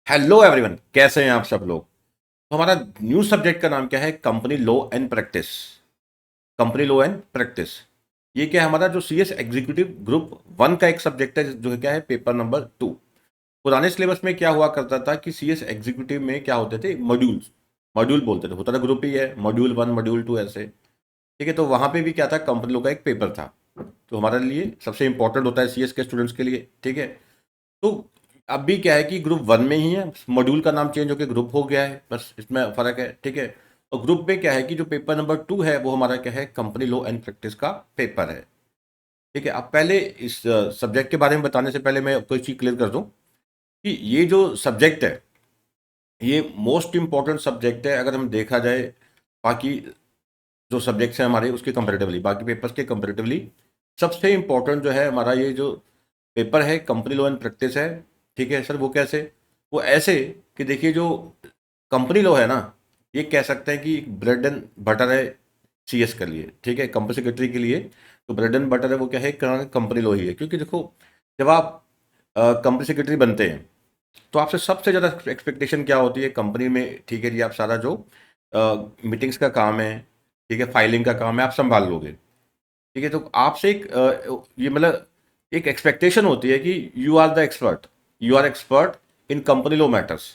Hello everyone, कैसे हैं आप सब लोग। तो हमारा न्यू सब्जेक्ट का नाम क्या है? Company law and practice. Company law and practice, ये क्या है? हमारा जो सीएस एग्जीक्यूटिव ग्रुप वन का एक सब्जेक्ट है, जो है क्या है, पेपर नंबर 2। पुराने सिलेबस में क्या हुआ करता था कि सीएस एग्जीक्यूटिव में क्या होते थे? मॉड्यूल्स। मॉड्यूल बोलते थे, होता था ग्रुप ही है, मॉड्यूल 1 मॉड्यूल 2 ऐसे। ठीक है, तो वहां पे भी क्या था? कंपनी लॉ का एक पेपर था, तो हमारे लिए सबसे इंपॉर्टेंट होता है सीएस के स्टूडेंट्स के लिए। ठीक है, तो अभी क्या है कि ग्रुप वन में ही है, मॉड्यूल का नाम चेंज होकर ग्रुप हो गया है, बस इसमें फर्क है। ठीक है, और ग्रुप में क्या है कि जो पेपर नंबर 2 है वो हमारा क्या है? कंपनी लॉ एंड प्रैक्टिस का पेपर है। ठीक है, अब पहले इस सब्जेक्ट के बारे में बताने से पहले मैं कोई चीज़ क्लियर कर दूं कि ये जो सब्जेक्ट है, ये मोस्ट इंपॉर्टेंट सब्जेक्ट है अगर हम देखा जाए बाकी जो सब्जेक्ट्स हैं हमारे उसके कंपेरेटिवली, बाकी पेपर्स के कंपेरेटिवली सबसे इंपॉर्टेंट जो है हमारा ये जो पेपर है कंपनी लॉ एंड प्रैक्टिस है। ठीक है सर, वो कैसे? वो ऐसे कि देखिए, जो कंपनी लॉ है ना, ये कह सकते हैं कि ब्रेड एंड बटर है सीएस के लिए। ठीक है, कंपनी सेक्रेटरी के लिए तो ब्रेड एंड बटर है वो क्या है? कंपनी लॉ ही है। क्योंकि देखो, जब आप कंपनी सेक्रेटरी बनते हैं तो आपसे सबसे ज़्यादा एक्सपेक्टेशन क्या होती है कंपनी में? ठीक है जी, आप सारा जो मीटिंग्स का काम है, ठीक है, फाइलिंग का काम है, आप संभाल लोगे। ठीक है, तो आपसे एक ये मतलब एक एक्सपेक्टेशन होती है कि you are the expert, you are expert in company law matters,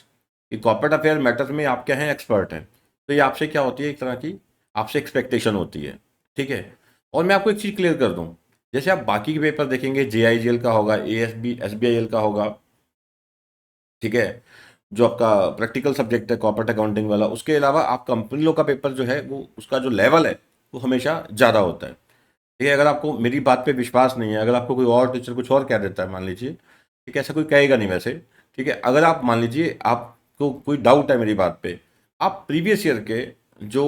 कि कॉर्पोरेट अफेयर मैटर्स में आप क्या हैं? एक्सपर्ट हैं। तो ये आपसे क्या होती है? एक तरह की आपसे एक्सपेक्टेशन होती है। ठीक है, और मैं आपको एक चीज़ क्लियर कर दूं, जैसे आप बाकी के पेपर देखेंगे, जेआईजीएल का होगा, एएसबी एसबीआईएल का होगा। ठीक है, जो आपका प्रैक्टिकल सब्जेक्ट है कॉर्पोरेट अकाउंटिंग वाला, उसके अलावा आप कंपनी लॉ का पेपर जो है वो उसका जो लेवल है वो हमेशा ज़्यादा होता है। ठीक है, अगर आपको मेरी बात पे विश्वास नहीं है, अगर आपको कोई और टीचर कुछ और कह देता है मान लीजिए, ठीक है, ऐसा कोई कहेगा नहीं वैसे। ठीक है, अगर आप मान लीजिए आपको कोई डाउट है मेरी बात पे, आप प्रीवियस ईयर के जो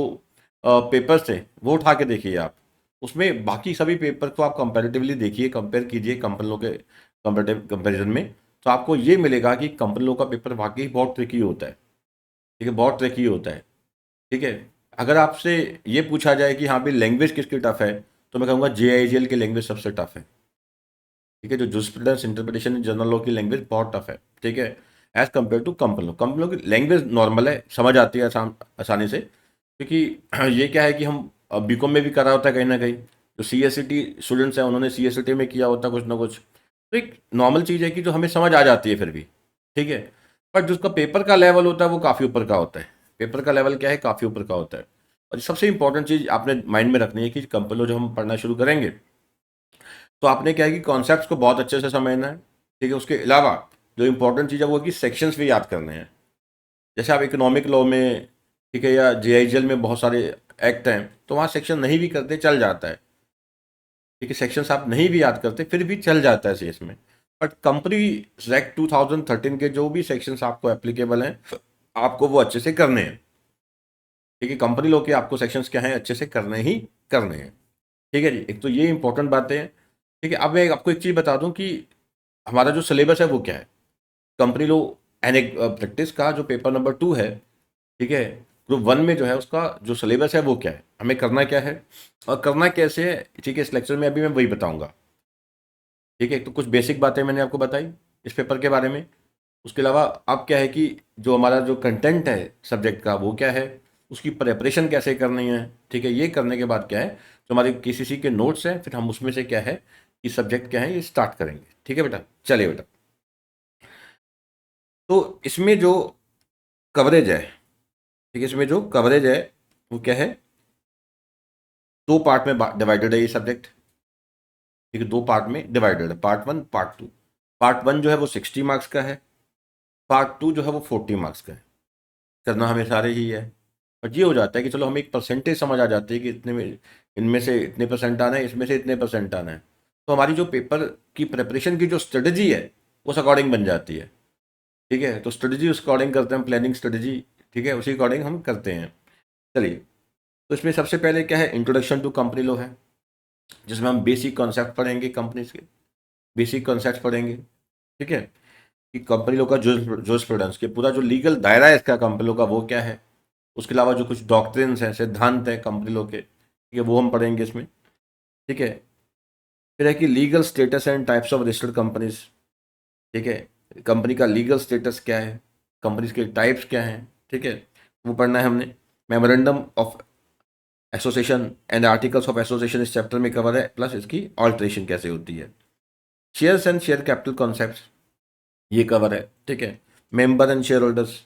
पेपर्स थे वो उठा के देखिए आप, उसमें बाकी सभी पेपर को आप कंपेरेटिवली देखिए, कंपेयर कीजिए कंपनी लोग के कंपेरेटिव कंपेरिजन में, तो आपको ये मिलेगा कि कंपनी लोग का पेपर वाकई बहुत ट्रिकी होता है। ठीक है, बहुत ट्रिकी होता है। ठीक है, अगर आपसे ये पूछा जाए कि हाँ भाई लैंग्वेज किसकी टफ है, तो मैं कहूँगा जेआईजीएल की लैंग्वेज सबसे टफ है। ठीक है, जो जूस्प्रूडेंस इंटरप्रिटेशन जनरल लॉ की लैंग्वेज बहुत टफ है। ठीक है, as compare to company law, company law की लैंग्वेज नॉर्मल है, समझ आती है आसानी से। क्योंकि ये क्या है कि हम बीकॉम में भी करा होता है कहीं ना कहीं, जो C S C T students हैं उन्होंने सी एस सी टी में किया होता है कुछ ना कुछ, तो एक नॉर्मल चीज़ है कि जो हमें समझ आ जाती है फिर भी। ठीक है, पर जो उसका पेपर का लेवल होता है वो काफ़ी ऊपर का होता है। पेपर का लेवल क्या है? काफ़ी ऊपर का होता है। और सबसे इंपॉर्टेंट चीज़ आपने माइंड में रखनी है कि कंपनी लॉ जब हम पढ़ना शुरू करेंगे तो आपने क्या है कि कॉन्सेप्ट्स को बहुत अच्छे से समझना है। ठीक है, उसके अलावा जो इंपॉर्टेंट चीज़ है वो है कि सेक्शंस भी याद करने हैं। जैसे आप इकोनॉमिक लॉ में, ठीक है, या जेआईजीएल में बहुत सारे एक्ट हैं, तो वहाँ सेक्शन नहीं भी करते चल जाता है। ठीक है, सेक्शंस आप नहीं भी याद करते फिर भी चल जाता है सीएस में। बट कंपनी एक्ट 2013 के जो भी सेक्शंस आपको एप्लीकेबल हैं, आपको वो अच्छे से करने हैं। ठीक है, कंपनी लॉ के आपको सेक्शंस क्या हैं? अच्छे से करने ही करने हैं। ठीक है जी, एक तो ये इंपॉर्टेंट बातें हैं। ठीक है, अब मैं आपको एक चीज़ बता दूं कि हमारा जो सिलेबस है वो क्या है। कंपनी लॉ एंड एक प्रैक्टिस का जो पेपर नंबर 2 है, ठीक है, ग्रुप वन में जो है उसका जो सिलेबस है वो क्या है, हमें करना क्या है और करना कैसे है। ठीक है, इस लेक्चर में अभी मैं वही बताऊंगा। ठीक है, तो कुछ बेसिक बातें मैंने आपको बताई इस पेपर के बारे में। उसके अलावा अब क्या है कि जो हमारा जो कंटेंट है सब्जेक्ट का वो क्या है, उसकी प्रेपरेशन कैसे करनी है। ठीक है, ये करने के बाद क्या है, जो हमारे केसीसी के नोट्स हैं फिर हम उसमें से क्या है कि सब्जेक्ट क्या है ये स्टार्ट करेंगे। ठीक है बेटा, चलिए बेटा। तो इसमें जो कवरेज है, ठीक है, इसमें जो कवरेज है वो क्या है? दो पार्ट में डिवाइडेड है ये सब्जेक्ट। ठीक है, दो पार्ट में डिवाइडेड है, part one part two. Part one जो है वो 60 मार्क्स का है, पार्ट टू जो है वो 40 मार्क्स का है। करना हमें सारे ही है। और ये हो जाता है कि चलो हमें एक परसेंटेज समझ आ जाती है कि इतने में, इनमें से इतने परसेंट आना है, इसमें से इतने परसेंट आना है। तो हमारी जो पेपर की प्रिपरेशन की जो स्ट्रेटजी है उस अकॉर्डिंग बन जाती है। ठीक है, तो स्ट्रेटजी उस अकॉर्डिंग करते हैं हम, प्लानिंग स्ट्रेटजी। ठीक है, उसी अकॉर्डिंग हम करते हैं। चलिए, तो इसमें सबसे पहले क्या है? इंट्रोडक्शन टू कंपनी लॉ है, जिसमें हम बेसिक कॉन्सेप्ट पढ़ेंगे कंपनीज के, बेसिक कॉन्सेप्ट पढ़ेंगे। ठीक है, कि कंपनी लॉ का जो स्टूडेंट्स के पूरा जो लीगल दायरा है इसका कंपनी लॉ का वो क्या है। उसके अलावा जो कुछ डॉक्ट्रिन्स हैं, सिद्धांत हैं कंपनी लॉ के, ठीक है, वो हम पढ़ेंगे इसमें। ठीक है, फिर है कि legal status and types of registered companies. ठीक है, कंपनी का लीगल स्टेटस क्या है, कंपनीज के टाइप्स क्या हैं, ठीक है, वो पढ़ना है हमने। Memorandum of association and articles of association इस चैप्टर में कवर है, प्लस इसकी ऑल्ट्रेशन कैसे होती है। Shares and share capital concepts ये कवर है, ठीक है। Member and share holders,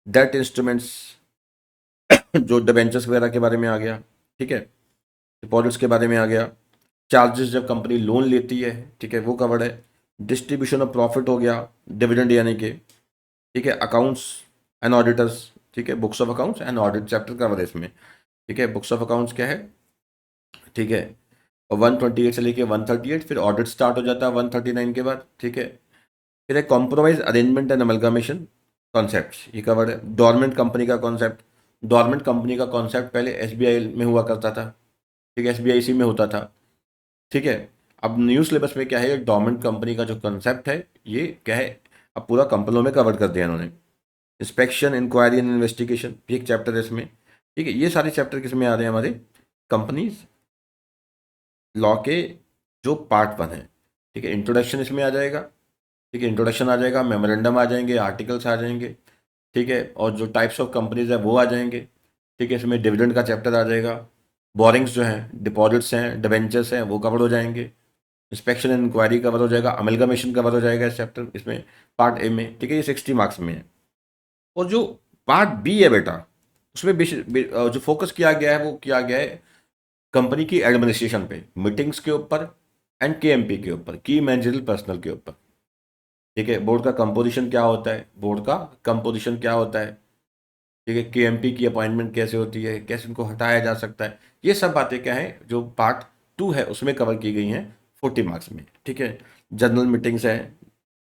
debt instruments जो डिबेंचर्स वगैरह के बारे में आ गया, ठीक है, डिपॉजिट्स के बारे में आ गया। चार्जेस जब कंपनी लोन लेती है, ठीक है, वो कवर्ड है। डिस्ट्रीब्यूशन ऑफ प्रॉफिट हो गया, डिविडेंड यानी कि, ठीक है। अकाउंट्स एंड ऑडिटर्स, ठीक है, books of accounts and audit chapter cover है इसमें, ठीक है। बुक्स ऑफ अकाउंट्स क्या है, ठीक है, और 128 से लेके 138, फिर ऑडिट स्टार्ट हो जाता है 139 के बाद, ठीक है। फिर एक कॉम्प्रोमाइज अरेंजमेंट एंड अमलगामेशन कॉन्सेप्ट ये कवर्ड है। डोरमेंट कंपनी का कॉन्सेप्ट, डोरमेंट कंपनी का कॉन्सेप्ट पहले एसबीआई में हुआ करता था, ठीक है, एसबीआईसी में होता था, ठीक है। अब न्यू सिलेबस में क्या है, डोरमेंट कंपनी का जो कंसेप्ट है ये क्या है, अब पूरा कंपनियों में कवर कर दिया इन्होंने। इंस्पेक्शन, इंक्वायरी एंड इन्वेस्टिगेशन ये एक चैप्टर है इसमें, ठीक है। ये सारे चैप्टर किस में आ रहे हैं, हमारे कंपनीज लॉ के जो पार्ट 1 है, ठीक है। इंट्रोडक्शन इसमें आ जाएगा, ठीक है, इंट्रोडक्शन आ जाएगा, मेमोरेंडम आ जाएंगे, आर्टिकल्स आ जाएंगे, ठीक है, और जो टाइप्स ऑफ कंपनीज है वो आ जाएंगे, ठीक है। इसमें डिविडेंड का चैप्टर आ जाएगा, बोरिंग्स जो हैं, डिपॉजिट्स हैं, डिबेंचर्स हैं, वो कवर हो जाएंगे। इंस्पेक्शन एंड इंक्वायरी कवर हो जाएगा, अमलगमेशन कवर हो जाएगा इस चैप्टर इसमें पार्ट ए में, ठीक है। ये 60 मार्क्स में है। और जो पार्ट बी है बेटा, उसमें जो फोकस किया गया है वो किया गया है कंपनी की एडमिनिस्ट्रेशन पे, मीटिंग्स के ऊपर एंड केएमपी के ऊपर, की मैनेजरियल पर्सनल के ऊपर, ठीक है। बोर्ड का कंपोजिशन क्या होता है, बोर्ड का कंपोजिशन क्या होता है, ठीक है। केएमपी की अपॉइंटमेंट कैसे होती है, कैसे उनको हटाया जा सकता है, ये सब बातें क्या है जो पार्ट 2 है उसमें कवर की गई हैं 40 मार्क्स में, ठीक है। जनरल मीटिंग्स है,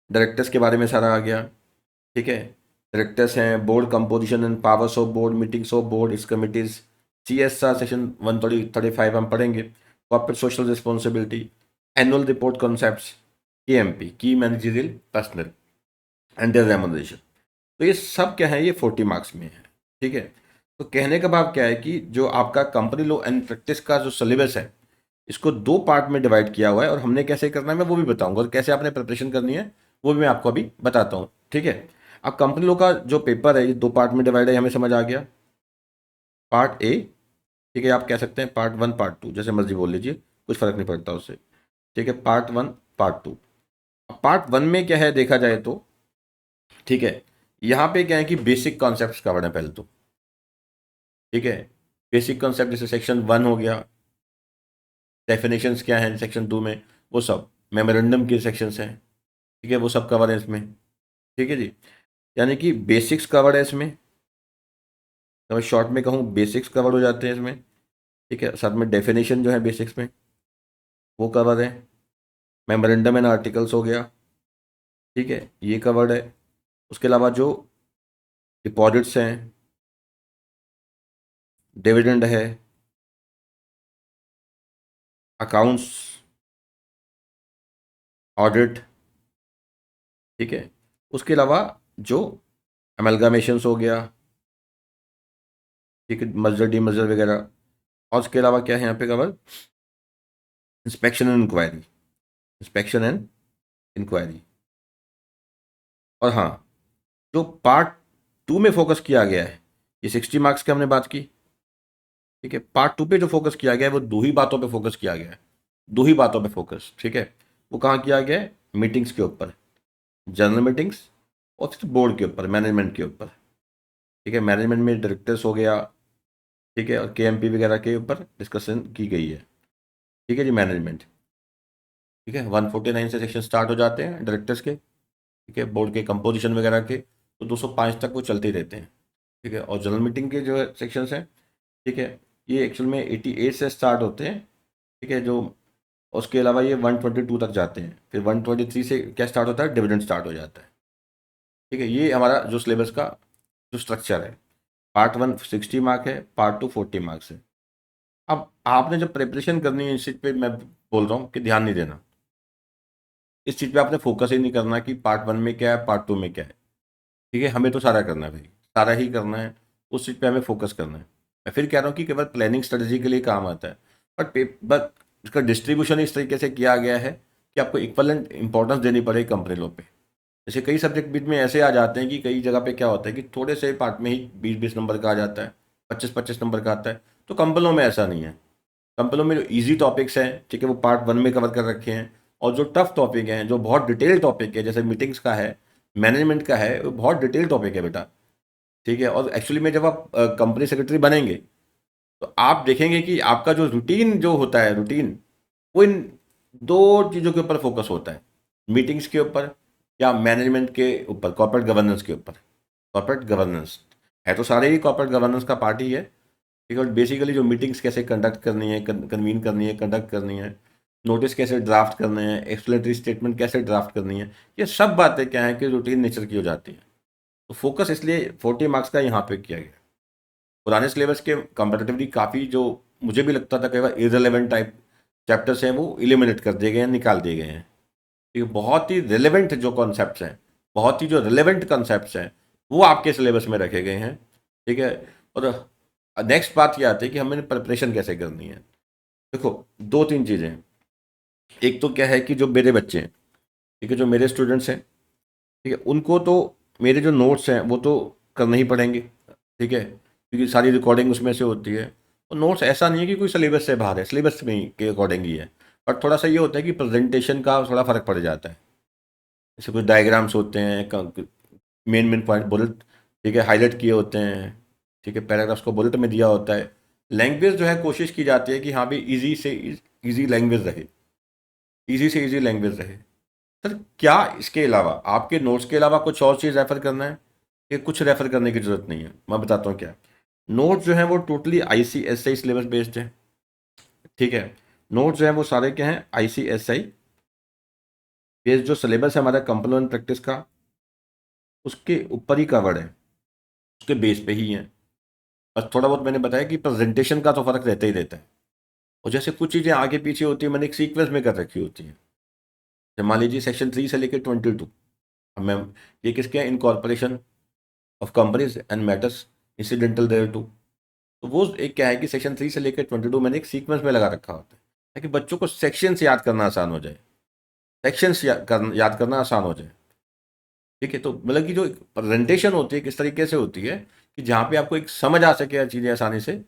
डायरेक्टर्स के बारे में सारा आ गया, ठीक है। डायरेक्टर्स हैं, board composition and powers of board, meetings of board, इस कमिटीज, CSR सेक्शन 135 हम पढ़ेंगे। Corporate social responsibility, annual report concepts, KMP की managerial personnel and their remuneration, तो ये सब क्या है, ये 40 मार्क्स में है, ठीक है। तो कहने का भाव क्या है कि जो आपका कंपनी लॉ एंड प्रैक्टिस का जो सिलेबस है इसको 2 पार्ट में डिवाइड किया हुआ है, और हमने कैसे करना है मैं वो भी बताऊंगा, और कैसे आपने प्रिपरेशन करनी है वो भी मैं आपको अभी बताता हूँ, ठीक है। अब कंपनी लॉ का जो पेपर है ये 2 पार्ट में डिवाइड है, हमें समझ आ गया। पार्ट ए, ठीक है, आप कह सकते हैं पार्ट 1 पार्ट 2 जैसे मर्जी बोल लीजिए, कुछ फर्क नहीं पड़ता उससे, ठीक है। पार्ट 1 पार्ट 2, पार्ट 1 में क्या है देखा जाए तो, ठीक है, यहाँ पे क्या है कि बेसिक कॉन्सेप्ट्स कवर्ड है पहले तो, ठीक है। बेसिक कॉन्सेप्ट जैसे सेक्शन 1 हो गया, डेफिनेशंस क्या है सेक्शन 2 में, वो सब मेमोरेंडम के सेक्शंस हैं, ठीक है, वो सब कवर है इसमें, ठीक है जी। यानी कि बेसिक्स कवर्ड है इसमें, तो मैं शॉर्ट में कहूँ बेसिक्स कवर हो जाते हैं इसमें, ठीक है। साथ में डेफिनेशन जो है बेसिक्स में वो कवर है। मेमोरेंडम एंड आर्टिकल्स हो गया, ठीक है, ये कवर्ड है। उसके अलावा जो डिपॉजिट्स हैं, डिविडेंड है, अकाउंट्स, ऑडिट, ठीक है। उसके अलावा जो अमेलगामेशंस हो गया, ठीक है, मर्जर डी मर्जर वगैरह, और उसके अलावा क्या है यहाँ पे cover, inspection and inquiry, inspection and inquiry. और हाँ, जो पार्ट 2 में फोकस किया गया है, ये 60 मार्क्स की हमने बात की, ठीक है। पार्ट 2 पे जो फोकस किया गया है वो 2 ही बातों पे फोकस किया गया है, 2 ही बातों पे फोकस, ठीक है। वो कहाँ किया गया है, मीटिंग्स के ऊपर, जनरल मीटिंग्स, और फिर बोर्ड के ऊपर, मैनेजमेंट के ऊपर, ठीक है। मैनेजमेंट में डायरेक्टर्स हो गया, ठीक है, और KMP वगैरह के ऊपर डिस्कशन की गई है, ठीक है जी। मैनेजमेंट, ठीक है, 149 से सेक्शन स्टार्ट हो जाते हैं डायरेक्टर्स के, ठीक है, बोर्ड के कंपोजिशन वगैरह के, तो 205 तक वो चलते ही रहते हैं, ठीक है। और जनरल मीटिंग के जो सेक्शंस हैं, ठीक है, ये एक्चुअल में 88 से स्टार्ट होते हैं, ठीक है, जो उसके अलावा ये 122 तक जाते हैं, फिर 123 से क्या स्टार्ट होता है, डिविडेंड स्टार्ट हो जाता है, ठीक है। ये हमारा जो सिलेबस का जो स्ट्रक्चर है, पार्ट 1 60 मार्क है, पार्ट 2 40 मार्क्स है। अब आपने जब प्रिपरेशन करनी है इस चीज़ पे मैं बोल रहा हूँ कि ध्यान नहीं देना, इस चीज़ पे आपने फोकस ही नहीं करना कि पार्ट 1 में क्या है, पार्ट 2 में क्या है, ठीक है। हमें तो सारा करना है भाई, सारा ही करना है, उस चीज़ पे हमें फोकस करना है। मैं फिर कह रहा हूँ कि केवल प्लानिंग स्ट्रेटजी के लिए काम आता है, बट इसका डिस्ट्रीब्यूशन इस तरीके से किया गया है कि आपको इक्वलेंट इंपॉर्टेंस देनी पड़ेगी कंपनी लो पे, जैसे कई सब्जेक्ट बीच में ऐसे आ जाते हैं कि कई जगह पे क्या होता है कि थोड़े से पार्ट में ही 20-20 नंबर का आ जाता है, 25-25 नंबर का आता है। तो कंपलों में ऐसा नहीं है। कंपलों में जो ईजी टॉपिक्स हैं, ठीक है, वो पार्ट 1 में कवर कर रखे हैं, और जो टफ टॉपिक हैं, जो बहुत डिटेल टॉपिक है, जैसे मीटिंग्स का है, मैनेजमेंट का है, वो बहुत डिटेल टॉपिक है बेटा, ठीक है। और एक्चुअली में जब आप कंपनी सेक्रेटरी बनेंगे तो आप देखेंगे कि आपका जो रूटीन जो होता है, रूटीन वो इन दो चीज़ों के ऊपर फोकस होता है, मीटिंग्स के ऊपर या मैनेजमेंट के ऊपर, कॉर्पोरेट गवर्नेंस के ऊपर। कॉर्पोरेट गवर्नेंस है तो सारे ही कॉर्पोरेट गवर्नेंस का पार्ट ही है, ठीक है। बेसिकली जो मीटिंग्स कैसे कंडक्ट करनी है, कन्वीन करनी है, कंडक्ट करनी है, नोटिस कैसे ड्राफ्ट करने हैं, एक्सप्लेनेटरी स्टेटमेंट कैसे ड्राफ्ट करनी है, ये सब बातें क्या है कि रूटीन नेचर की हो जाती है। तो फोकस इसलिए 40 मार्क्स का यहाँ पे किया गया। पुराने सिलेबस के कंपेरेटिवली काफ़ी जो मुझे भी लगता था कई बार इररिलेवेंट टाइप चैप्टर्स हैं वो इलिमिनेट कर दिए गए हैं, निकाल दिए गए हैं। ये बहुत ही रिलेवेंट जो कॉन्सेप्ट्स हैं, बहुत ही जो रिलेवेंट कॉन्सेप्ट्स हैं, वो आपके सिलेबस में रखे गए हैं, ठीक है। और नेक्स्ट बात ये आती है कि हमें प्रिपरेशन कैसे करनी है। देखो, दो तीन चीज़ें हैं। एक तो क्या है कि जो मेरे बच्चे हैं, ठीक है, जो मेरे स्टूडेंट्स हैं, ठीक है, उनको तो मेरे जो नोट्स हैं वो तो करने ही पड़ेंगे, ठीक है, क्योंकि सारी रिकॉर्डिंग उसमें से होती है। और नोट्स ऐसा नहीं है कि कोई सिलेबस से बाहर है, सिलेबस में ही के अकॉर्डिंग ही है। बट थोड़ा सा ये होता है कि प्रेजेंटेशन का थोड़ा फ़र्क पड़ जाता है। जैसे कुछ डायग्राम्स होते हैं, मेन मेन पॉइंट बुलेट, ठीक है, हाईलाइट किए होते हैं, ठीक है, पैराग्राफ्स को बुलेट में दिया होता है। लैंग्वेज जो है कोशिश की जाती है कि हाँ भी ईजी से ईजी लैंग्वेज रहे, ईजी से ईजी लैंग्वेज रहे। सर, क्या इसके अलावा आपके नोट्स के अलावा कुछ और चीज़ रेफ़र करना है? ये कुछ रेफ़र करने की ज़रूरत नहीं है, मैं बताता हूँ क्या। नोट्स जो हैं वो टोटली ICSI सिलेबस बेस्ड है, ठीक है। नोट्स जो हैं वो सारे क्या हैं, ICSI बेस्ड जो सिलेबस है हमारा कंप्लीमेंट प्रैक्टिस का, उसके ऊपर ही कवर्ड है, उसके बेस पे ही है। बस थोड़ा बहुत मैंने बताया कि प्रेजेंटेशन का तो फ़र्क रहता ही रहता है। और जैसे कुछ चीज़ें आगे पीछे होती है, मैंने एक सीक्वेंस में कर रखी होती है। जैसे मान लीजिए सेक्शन 3 से लेकर 22, अब मैं ये किसके हैं, incorporation of companies and matters incidental thereto. तो वो एक क्या है कि सेक्शन 3 से लेकर 22 मैंने एक सीक्वेंस में लगा रखा होता है, ताकि बच्चों को सेक्शंस याद करना आसान हो जाए, सेक्शंस याद करना आसान हो जाए, ठीक है। तो मतलब कि जो प्रेजेंटेशन होती है किस तरीके से होती है कि जहाँ पे आपको एक समझ आ सके चीज़ें आसानी से,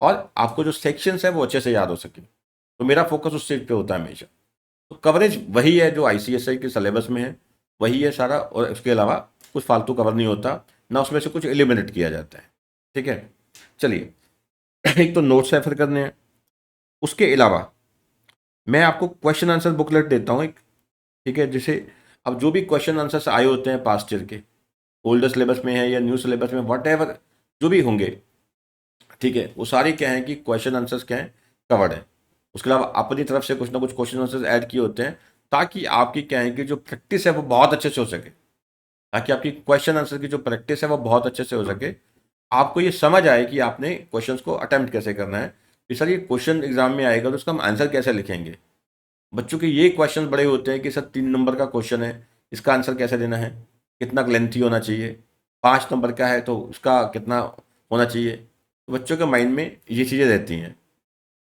और आपको जो सेक्शंस है वो अच्छे से याद हो सके। तो मेरा फोकस उस चीज़ पे होता है हमेशा। तो कवरेज वही है जो ICSI के सिलेबस में है, वही है सारा, और उसके अलावा कुछ फालतू कवर नहीं होता, ना उसमें से कुछ एलिमिनेट किया जाता है, ठीक है। चलिए, एक तो नोट्स रेफर करने हैं, उसके अलावा मैं आपको क्वेश्चन आंसर बुकलेट देता हूँ एक, ठीक है। जैसे अब जो भी क्वेश्चन आंसर्स आए होते हैं पास्ट ईयर के, ओल्डर सिलेबस में है या न्यू सिलेबस में, वट एवर जो भी होंगे, ठीक है, वो सारे क्या हैं कि क्वेश्चन आंसर्स क्या हैं, कवर्ड है। उसके अलावा अपनी तरफ से कुछ ना कुछ क्वेश्चन आंसर्स ऐड किए होते हैं, ताकि आपकी क्या है कि जो प्रैक्टिस है वो बहुत अच्छे से हो सके, ताकि आपकी क्वेश्चन आंसर की जो प्रैक्टिस है वो बहुत अच्छे से हो सके। आपको ये समझ आए कि आपने क्वेश्चंस को अटेम्प्ट कैसे करना है, कि सर ये क्वेश्चन एग्जाम में आएगा तो उसका हम आंसर कैसे लिखेंगे। बच्चों के ये क्वेश्चन बड़े होते हैं कि सर 3 नंबर का क्वेश्चन है, इसका आंसर कैसे देना है, कितना लेंथी होना चाहिए, 5 नंबर का है तो उसका कितना होना चाहिए। तो बच्चों के माइंड में ये चीज़ें रहती हैं,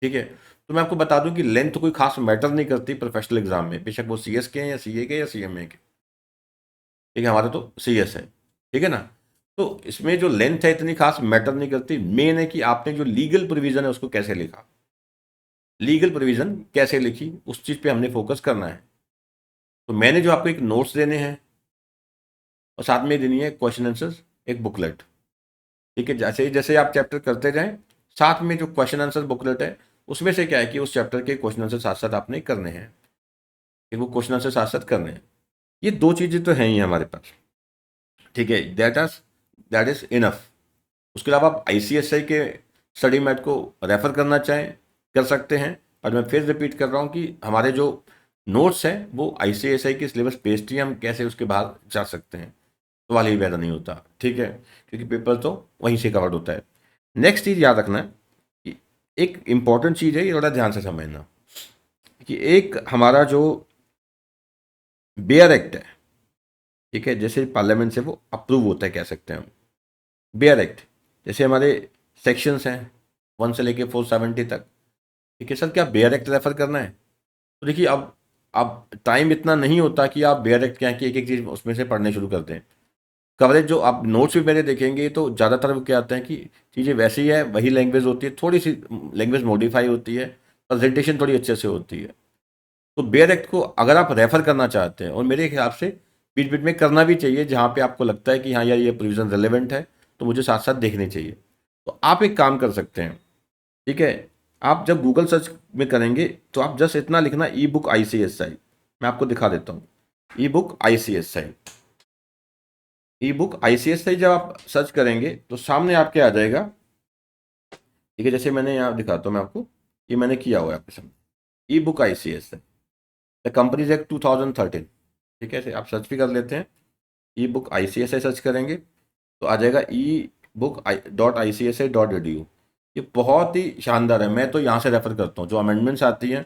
ठीक है। तो मैं आपको बता दूं कि लेंथ कोई खास मैटर नहीं करती प्रोफेशनल एग्जाम में, बेशक वो CS के हैं या CA के या CMA के, ठीक है, हमारा तो CS है, ठीक है ना। तो इसमें जो लेंथ है इतनी खास मैटर नहीं करती, मेन है कि आपने जो लीगल प्रोविजन है उसको कैसे लिखा, लीगल प्रोविजन कैसे लिखी, उस चीज़ पे हमने फोकस करना है। तो मैंने जो आपको एक नोट्स देने हैं और साथ में देनी है क्वेश्चन आंसर्स, एक बुकलेट, ठीक है। जैसे जैसे आप चैप्टर करते जाएं, साथ में जो क्वेश्चन आंसर बुकलेट है उसमें से क्या है कि उस चैप्टर के क्वेश्चन आंसर साथ साथ आपने करने हैं, कि वो क्वेश्चन आंसर साथ साथ करने हैं। ये दो चीज़ें तो हैं ही हमारे पास, ठीक है, दैट इज इनफ। उसके अलावा आप ICSI के स्टडी मैट को रेफर करना चाहें, कर सकते हैं। और मैं फिर रिपीट कर रहा हूँ कि हमारे जो नोट्स हैं वो ICSI के सिलेबस बेस्ड ही, हम कैसे उसके बाहर जा सकते हैं, सवाल ही पैदा नहीं होता, ठीक है, क्योंकि पेपर तो वहीं से कवर्ड होता है। नेक्स्ट चीज़ याद रखना है कि एक इम्पॉर्टेंट चीज़ है, ये थोड़ा ध्यान से समझना, कि एक हमारा जो बेयर एक्ट है, ठीक है, जैसे पार्लियामेंट से वो अप्रूव होता है कह सकते हैं हम, बेयर एक्ट। जैसे हमारे सेक्शंस हैं 1 से लेके 470 तक, ठीक है। सर क्या बेयर एक्ट रेफर करना है? तो देखिए, अब अब टाइम इतना नहीं होता कि आप बेयर एक्ट क्या है कि एक एक चीज़ उसमें से पढ़ने शुरू करते हैं। कवरेज जो आप नोट्स भी मेरे देखेंगे तो ज़्यादातर वो क्या आते हैं कि चीज़ें वैसी है, वही लैंग्वेज होती है, थोड़ी सी लैंग्वेज मॉडिफाई होती है, प्रेजेंटेशन थोड़ी अच्छे से होती है। तो बेयर एक्ट को अगर आप रेफर करना चाहते हैं, और मेरे हिसाब से बीच बीच में करना भी चाहिए, जहाँ पे आपको लगता है कि हाँ यार ये प्रोविज़न रेलेवेंट है, तो मुझे साथ साथ देखनी चाहिए। तो आप एक काम कर सकते हैं, ठीक है। आप जब गूगल सर्च में करेंगे तो आप जस्ट इतना लिखना ई बुक ICSI। मैं आपको दिखा देता हूँ। ई बुक ICSI, ई बुक ICSI जब आप सर्च करेंगे तो सामने आपके आ जाएगा, ठीक है। जैसे मैंने यहाँ दिखाता हूँ मैं आपको, ये मैंने किया हुआ है आपके सामने, ई book ICSI the companies act 2013, ठीक है। ऐसे आप सर्च भी कर लेते हैं, ई बुक ICSI सर्च करेंगे तो आ जाएगा e-book.icsi.edu। ये बहुत ही शानदार है, मैं तो यहाँ से रेफर करता हूँ, जो अमेंडमेंट्स आती हैं,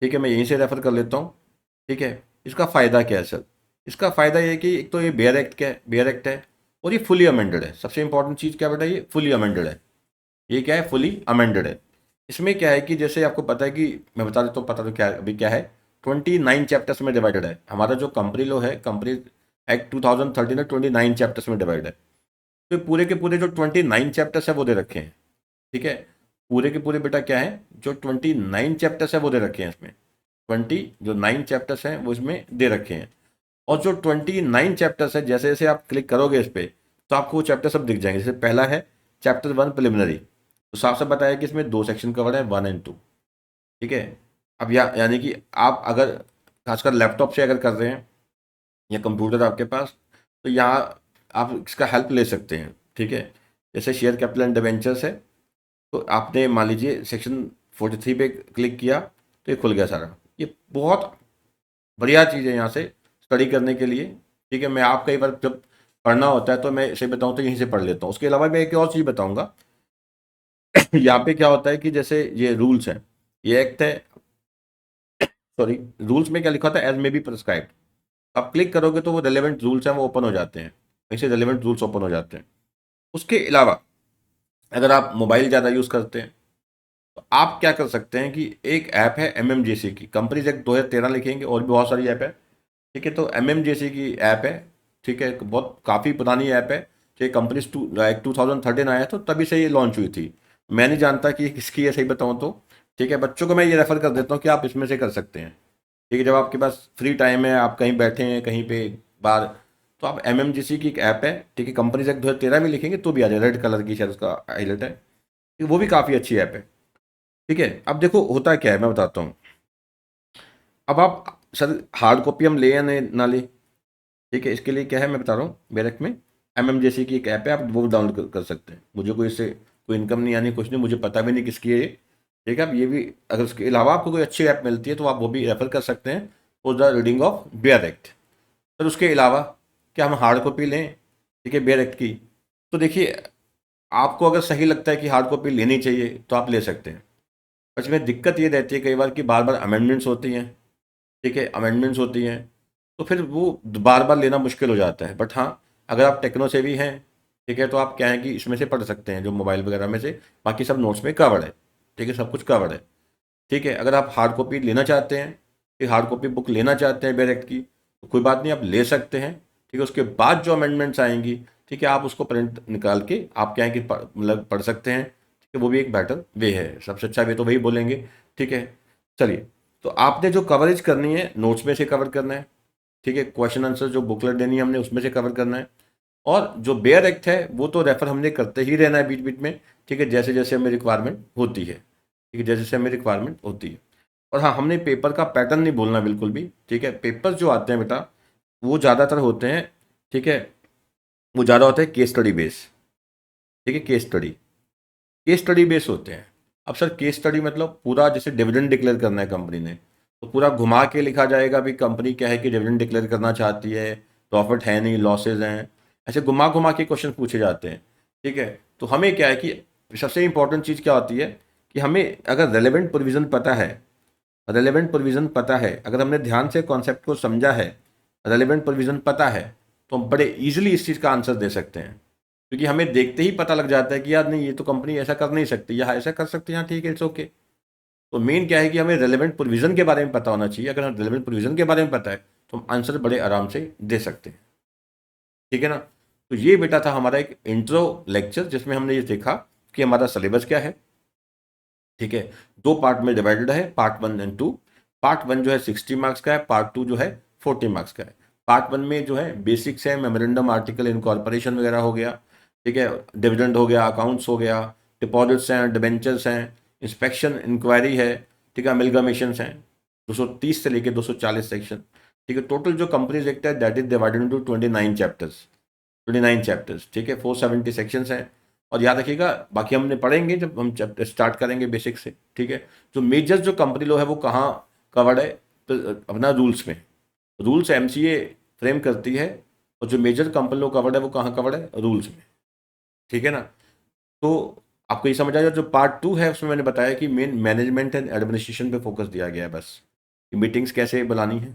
ठीक है, मैं यहीं से रेफर कर लेता हूँ, ठीक है। इसका फ़ायदा क्या है सर? इसका फ़ायदा ये है कि एक तो ये बेयर एक्ट क्या है, बेयर एक्ट है, और ये फुली अमेंडेड है। सबसे इंपॉर्टेंट चीज़ क्या बेटा, ये फुली अमेंडेड है। ये क्या है, फुली अमेंडेड है। इसमें क्या है कि जैसे आपको पता है कि मैं बता देता हूँ, पता तो क्या अभी क्या है, 29 चैप्टर्स में डिवाइडेड है हमारा जो कंपनी लॉ है, कंपनी एक्ट 2013 है, 29 चैप्टर्स में डिवाइड है। तो पूरे के पूरे जो 29 चैप्टर्स है वो दे रखे हैं, ठीक है। पूरे के पूरे बेटा क्या है, जो 29 चैप्टर्स है वो दे रखे हैं इसमें, 9 चैप्टर्स हैं वो इसमें दे रखे हैं। और जो 29 चैप्टर्स है, जैसे जैसे आप क्लिक करोगे इस पर तो आपको वो चैप्टर सब दिख जाएंगे। जैसे पहला है चैप्टर 1 प्रिलिमिनरी, तो साफ साफ बताया कि इसमें 2 सेक्शन कवर है, 1 और 2, ठीक है। अब यानी कि आप अगर खासकर लैपटॉप से अगर कर रहे हैं या कंप्यूटर आपके पास, तो यहाँ आप इसका हेल्प ले सकते हैं, ठीक है। जैसे शेयर कैपिटल एंड डिवेंचर्स है, तो आपने मान लीजिए सेक्शन 43 पे क्लिक किया तो ये खुल गया सारा। ये बहुत बढ़िया चीज़ है यहाँ से स्टडी करने के लिए, ठीक है। मैं आप कई बार जब पढ़ना होता है तो मैं सही बताऊँ तो यहीं से पढ़ लेता हूँ। उसके अलावा मैं एक और चीज़ बताऊँगा यहाँ पे क्या होता है कि जैसे ये रूल्स हैं, ये एक्ट है, सॉरी, रूल्स में क्या लिखा होता है, एज मे बी प्रिस्क्राइब्ड। आप क्लिक करोगे तो वो रेलेवेंट रूल्स हैं वो ओपन हो जाते हैं, ऐसे रेलेवेंट रूल्स ओपन हो जाते हैं। उसके अलावा अगर आप मोबाइल ज़्यादा यूज़ करते हैं तो आप क्या कर सकते हैं कि एक ऐप है MMJC की, कंपनीज एक्ट 2013 लिखेंगे, और भी बहुत सारी ऐप है, ठीक है। तो MMJC की ऐप है, ठीक है, बहुत काफ़ी पुरानी ऐप है। ये कंपनीज 2013 आया तो तभी से ये लॉन्च हुई थी। मैं नहीं जानता कि किसकी है सही बताऊँ तो, ठीक है। बच्चों को मैं ये रेफर कर देता हूँ कि आप इसमें से कर सकते हैं, ठीक है। जब आपके पास फ्री टाइम है, आप कहीं बैठे हैं कहीं पे बाहर, तो आप MMGC की एक ऐप है, ठीक है, कंपनी से 2013 में लिखेंगे तो भी आ जाए, रेड कलर की शायद उसका हाईलाइट है, वो भी काफ़ी अच्छी ऐप है, ठीक है। अब देखो होता क्या है मैं बताता हूँ। अब आप सर हार्ड कॉपी हम ले या ना ले, ठीक है, इसके लिए क्या है मैं बता रहा हूँ, मेरठ में MMJC की एक ऐप है, आप वो डाउनलोड कर सकते हैं। मुझे कोई इससे कोई इनकम नहीं आनी, कुछ नहीं, मुझे पता भी नहीं किसकी है ये, ठीक है। आप ये भी अगर उसके अलावा आपको कोई अच्छी ऐप मिलती है तो आप वो भी रेफर कर सकते हैं for the reading of bare act. Sir उसके अलावा क्या हम हार्ड कॉपी लें, ठीक है, बेयर एक्ट की? तो देखिए, आपको अगर सही लगता है कि हार्ड कॉपी लेनी चाहिए तो आप ले सकते हैं। पर इसमें दिक्कत ये रहती है कई बार कि बार बार अमेंडमेंट्स होती हैं, ठीक है, अमेंडमेंट्स होती हैं, तो फिर वो बार बार लेना मुश्किल हो जाता है। बट हाँ, अगर आप टेक्नो से भी हैं, ठीक है, तो आप क्या है कि इसमें से पढ़ सकते हैं जो मोबाइल वगैरह में से, बाकी सब नोट्स में कवर्ड है, ठीक है, सब कुछ कवर्ड है, ठीक है। अगर आप हार्ड कॉपी लेना चाहते हैं, कि हार्ड कॉपी बुक लेना चाहते हैं डायरेक्ट की, तो कोई बात नहीं, आप ले सकते हैं, ठीक है। उसके बाद जो अमेंडमेंट्स आएंगी, ठीक है, आप उसको प्रिंट निकाल के आप क्या है कि मतलब पढ़ सकते हैं, ठीक है। वो भी एक बेटर वे है, सबसे अच्छा वे तो वही बोलेंगे, ठीक है। चलिए, तो आपने जो कवरेज करनी है नोट्स में से कवर करना है, ठीक है। क्वेश्चन आंसर जो बुकलेट देनी है हमने उसमें से कवर करना है, और जो बेयर एक्ट है वो तो रेफर हमने करते ही रहना है बीच बीच में, ठीक है, जैसे जैसे हमें रिक्वायरमेंट होती है, ठीक है, जैसे जैसे हमें रिक्वायरमेंट होती है। और हाँ, हमने पेपर का पैटर्न नहीं बोलना बिल्कुल भी, ठीक है। पेपर जो आते हैं बेटा वो ज़्यादातर होते हैं, ठीक है, वो ज़्यादा होते हैं केस स्टडी बेस, ठीक है, केस स्टडी बेस होते हैं। अब सर केस स्टडी मतलब पूरा जैसे डिविडेंड डिक्लेयर करना है कंपनी ने, तो पूरा घुमा के लिखा जाएगा भी कंपनी क्या है कि डिविडेंड डिक्लेयर करना चाहती है, प्रॉफिट है नहीं, लॉसेज हैं, ऐसे घुमा घुमा के क्वेश्चन पूछे जाते हैं, ठीक है। तो हमें क्या है कि सबसे इंपॉर्टेंट चीज़ क्या होती है कि हमें अगर रेलेवेंट प्रोविज़न पता है, रेलेवेंट प्रोविज़न पता है, अगर हमने ध्यान से कॉन्सेप्ट को समझा है, रेलेवेंट प्रोविज़न पता है, तो हम बड़े ईजिली इस चीज़ का आंसर दे सकते हैं। क्योंकि हमें देखते ही पता लग जाता है कि यार नहीं, ये तो कंपनी ऐसा कर नहीं सकती, या ऐसा कर सकती है, हाँ ठीक है, इट्स ओके। तो मेन क्या है कि हमें रेलेवेंट प्रोविजन के बारे में पता होना चाहिए। अगर हम रेलेवेंट प्रोविजन के बारे में पता है तो हम आंसर बड़े आराम से दे सकते हैं, ठीक है ना। तो ये बेटा था हमारा एक इंट्रो लेक्चर जिसमें हमने ये देखा कि हमारा सिलेबस क्या है, ठीक है। दो पार्ट में डिवाइडेड है, पार्ट 1 और 2। पार्ट 1 जो है 60 मार्क्स का है, पार्ट 2 जो है 40 मार्क्स का है। पार्ट 1 में जो है बेसिक्स है, मेमोरेंडम आर्टिकल इनकॉर्पोरेशन वगैरह हो गया, ठीक है, डिविडेंड हो गया, अकाउंट्स हो गया, डिपॉजिट्स हैं, डिबेंचर्स हैं, इंस्पेक्शन इंक्वायरी है, ठीक है, अमिलगमेशंस हैं। 230 से लेके 240 सेक्शन, ठीक है। टोटल जो कंपनीज एक्ट है that is divided into 29 chapters, ठीक है। 470 सेक्शंस हैं। और याद रखिएगा बाकी हमने पढ़ेंगे जब हम चैप्टर स्टार्ट करेंगे बेसिक से, ठीक है। जो मेजर जो कंपनी लॉ है वो कहाँ कवर्ड है, तो अपना रूल्स में। रूल्स एमसीए फ्रेम करती है, और जो मेजर कंपनी लॉ कवर्ड है वो कहाँ कवर्ड है, रूल्स में, ठीक है ना। तो आपको ये समझ आया। जो पार्ट 2 है उसमें मैंने बताया कि मेन मैनेजमेंट एंड एडमिनिस्ट्रेशन पे फोकस दिया गया है बस, कि मीटिंग्स कैसे बुलानी है,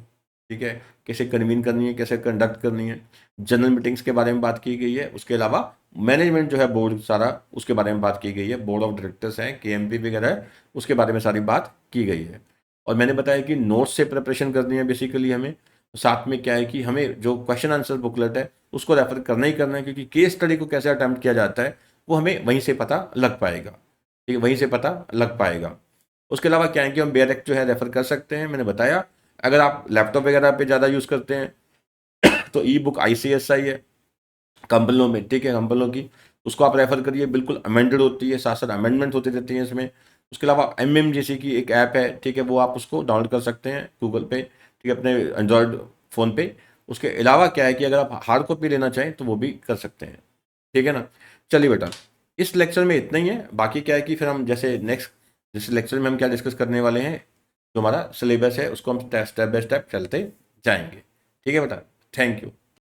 ठीक है, कैसे कन्वीन करनी है, कैसे कंडक्ट करनी है, जनरल मीटिंग्स के बारे में बात की गई है। उसके अलावा मैनेजमेंट जो है बोर्ड सारा, उसके बारे में बात की गई है, बोर्ड ऑफ डायरेक्टर्स हैं, केएमपी वगैरह है, उसके बारे में सारी बात की गई है। और मैंने बताया कि नोट्स से प्रिपरेशन करनी है बेसिकली हमें। साथ में क्या है कि हमें जो क्वेश्चन आंसर बुकलेट है उसको रेफर करना ही करना है, क्योंकि केस स्टडी को कैसे अटेम्प्ट किया जाता है वो हमें वहीं से पता लग पाएगा, ठीक है, वहीं से पता लग पाएगा। उसके अलावा क्या है कि हम बेयर एक्ट जो है रेफर कर सकते हैं, मैंने बताया। अगर आप लैपटॉप वगैरह पे ज़्यादा यूज़ करते हैं तो ई बुक ICSI है कंपनियों में, ठीक है, कंपनियों की, उसको आप रेफर करिए, बिल्कुल अमेंडेड होती है, साथ साथ अमेंडमेंट होती रहती है इसमें। उसके अलावा MMGC की एक ऐप है, ठीक है, वो आप उसको डाउनलोड कर सकते हैं गूगल पे, ठीक है, अपने एंड्रॉयड फ़ोन पे। उसके अलावा क्या है कि अगर आप हार्ड कॉपी लेना चाहें तो वो भी कर सकते हैं, ठीक है ना। चलिए बेटा, इस लेक्चर में इतना ही है। बाकी क्या है कि फिर हम जैसे नेक्स्ट जिस लेक्चर में हम क्या डिस्कस करने वाले हैं, जो हमारा सिलेबस है उसको हम स्टेप बाय स्टेप चलते जाएंगे, ठीक है बेटा। Thank you.